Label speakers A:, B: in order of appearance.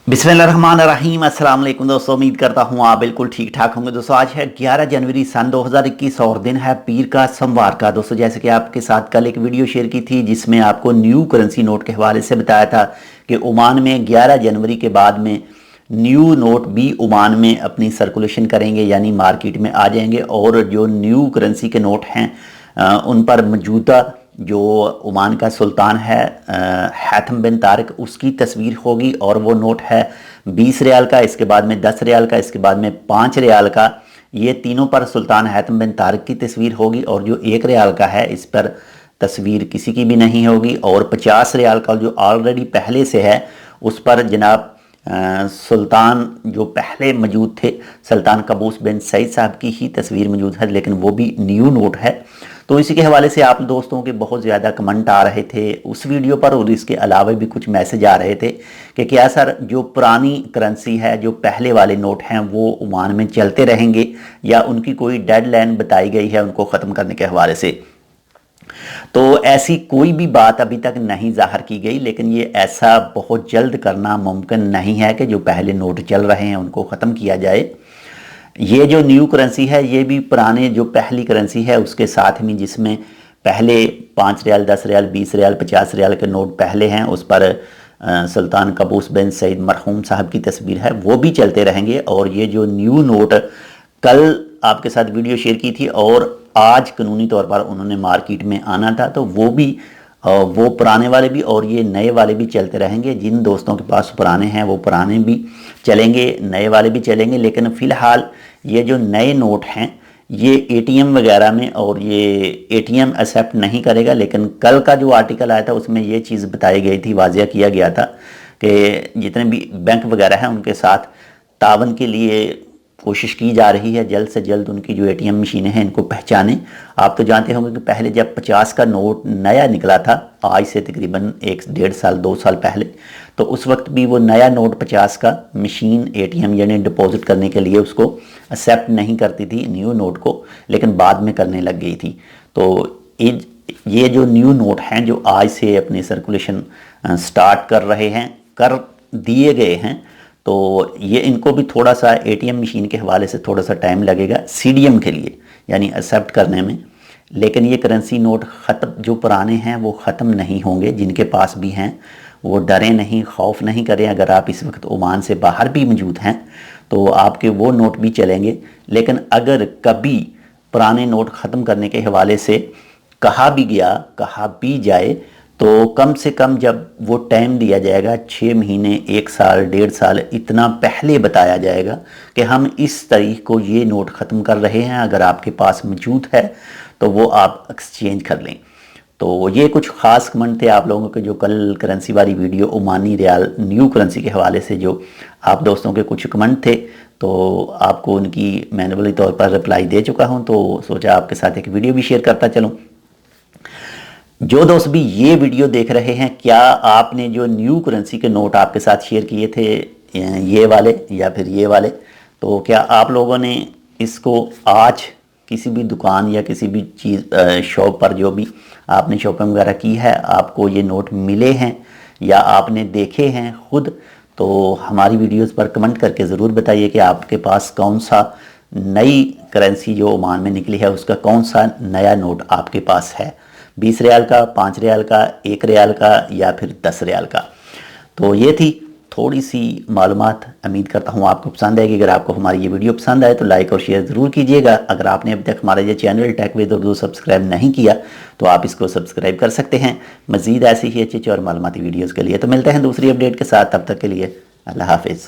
A: बिस्मिल्लाहिर्रहमानिर्रहीम। अस्सलाम वालेकुम दोस्तों, उम्मीद करता हूँ आप बिल्कुल ठीक ठाक होंगे। दोस्तों आज है 11 जनवरी सन 2021 और दिन है पीर का सोमवार का। दोस्तों जैसे कि आपके साथ कल एक वीडियो शेयर की थी जिसमें आपको न्यू करेंसी नोट के हवाले से बताया था कि ओमान में 11 जनवरी के बाद में न्यू नोट भी ओमान में अपनी सर्कुलेशन करेंगे, यानी मार्केट में आ जाएंगे। और जो न्यू करेंसी के नोट हैं उन पर मौजूदा जो ओमान का सुल्तान है हैथम बिन तारिक, उसकी तस्वीर होगी। और वो नोट है 20 रियाल का, इसके बाद में 10 रियाल का, इसके बाद में 5 रियाल का। ये तीनों पर सुल्तान हैथम बिन तारिक की तस्वीर होगी। और जो 1 रियाल का है इस पर तस्वीर किसी की भी नहीं होगी। और 50 रियाल का जो ऑलरेडी पहले से है उस पर जनाब सुल्तान जो पहले मौजूद थे सुल्तान कबूस बिन सईद साहब की ही तस्वीर मौजूद है, लेकिन वो भी न्यू नोट है। तो इसी के हवाले से आप दोस्तों के बहुत ज़्यादा कमेंट आ रहे थे उस वीडियो पर, और इसके अलावा भी कुछ मैसेज आ रहे थे कि क्या सर जो पुरानी करेंसी है, जो पहले वाले नोट हैं, वो ओमान में चलते रहेंगे या उनकी कोई डेडलाइन बताई गई है उनको ख़त्म करने के हवाले से। तो ऐसी कोई भी बात अभी तक नहीं ज़ाहिर की गई, लेकिन ये ऐसा बहुत जल्द करना मुमकिन नहीं है कि जो पहले नोट चल रहे हैं उनको ख़त्म किया जाए। ये जो न्यू करेंसी है ये भी पुराने जो पहली करेंसी है उसके साथ में, जिसमें पहले 5 रियाल, 10 रियाल, 20 रियाल, 50 रियाल के नोट पहले हैं, उस पर सुल्तान कबूस बिन सईद मरहूम साहब की तस्वीर है, वो भी चलते रहेंगे। और ये जो न्यू नोट कल आपके साथ वीडियो शेयर की थी और आज कानूनी तौर पर उन्होंने मार्केट में आना था, तो वो भी वो पुराने वाले भी और ये नए वाले भी चलते रहेंगे। जिन दोस्तों के पास पुराने हैं वो पुराने भी चलेंगे, नए वाले भी चलेंगे। लेकिन फ़िलहाल ये जो नए नोट हैं ये एटीएम वगैरह में, और ये एटीएम एक्सेप्ट नहीं करेगा। लेकिन कल का जो आर्टिकल आया था उसमें ये चीज़ बताई गई थी, वाज़िया किया गया था कि जितने भी बैंक वगैरह हैं उनके साथ तावन के लिए कोशिश की जा रही है जल्द से जल्द उनकी जो एटीएम मशीनें हैं इनको पहचानें। आप तो जानते होंगे कि पहले जब 50 का नोट नया निकला था, आज से तकरीबन 1 डेढ़ साल 2 साल पहले, तो उस वक्त भी वो नया नोट 50 का मशीन एटीएम यानी डिपॉजिट करने के लिए उसको एक्सेप्ट नहीं करती थी न्यू नोट को, लेकिन बाद में करने लग गई थी। तो ये जो न्यू नोट हैं जो आज से अपनी सर्कुलेशन स्टार्ट कर रहे हैं, कर दिए गए हैं, तो ये इनको भी थोड़ा सा एटीएम मशीन के हवाले से थोड़ा सा टाइम लगेगा सीडीएम के लिए, यानी एक्सेप्ट करने में। लेकिन ये करेंसी नोट ख़त्म, जो पुराने हैं वो ख़त्म नहीं होंगे। जिनके पास भी हैं वो डरें नहीं, खौफ नहीं करें। अगर आप इस वक्त ओमान से बाहर भी मौजूद हैं तो आपके वो नोट भी चलेंगे। लेकिन अगर कभी पुराने नोट ख़त्म करने के हवाले से कहा भी जाए तो कम से कम जब वो टाइम दिया जाएगा 6 महीने, 1 साल, 1.5 साल, इतना पहले बताया जाएगा कि हम इस तारीख को ये नोट ख़त्म कर रहे हैं, अगर आपके पास मौजूद है तो वो आप एक्सचेंज कर लें। तो ये कुछ ख़ास कमेंट थे आप लोगों के जो कल करेंसी वाली video Omani riyal new currency के हवाले से जो आप दोस्तों के कुछ कमेंट थे, तो आपको उनकी मैनुअली तौर पर रिप्लाई दे चुका हूँ। तो सोचा आपके साथ एक वीडियो भी शेयर करता चलूँ। जो दोस्त भी ये वीडियो देख रहे हैं, क्या आपने जो न्यू करेंसी के नोट आपके साथ शेयर किए थे, ये वाले या फिर ये वाले, तो क्या आप लोगों ने इसको आज किसी भी दुकान या किसी भी चीज़ शॉप पर जो भी आपने शॉपिंग वगैरह की है, आपको ये नोट मिले हैं या आपने देखे हैं खुद? तो हमारी वीडियोस पर कमेंट करके ज़रूर बताइए कि आपके पास कौन सा नई करेंसी जो ओमान में निकली है उसका कौन सा नया नोट आपके पास है, 20 रियाल का, 5 रियाल का, 1 रियाल का या फिर 10 रियाल का। तो ये थी थोड़ी सी मालूमात, उम्मीद करता हूँ आपको पसंद आएगी। अगर आपको हमारी ये वीडियो पसंद आए तो लाइक और शेयर ज़रूर कीजिएगा। अगर आपने अभी तक हमारा ये channel tech with Urdu subscribe नहीं किया तो आप इसको सब्सक्राइब कर सकते हैं मज़ीद ऐसी ही अच्छी और मालूमाती वीडियोज़ के लिए। तो मिलते हैं दूसरी अपडेट के साथ, तब तक के लिए अल्लाह हाफिज़।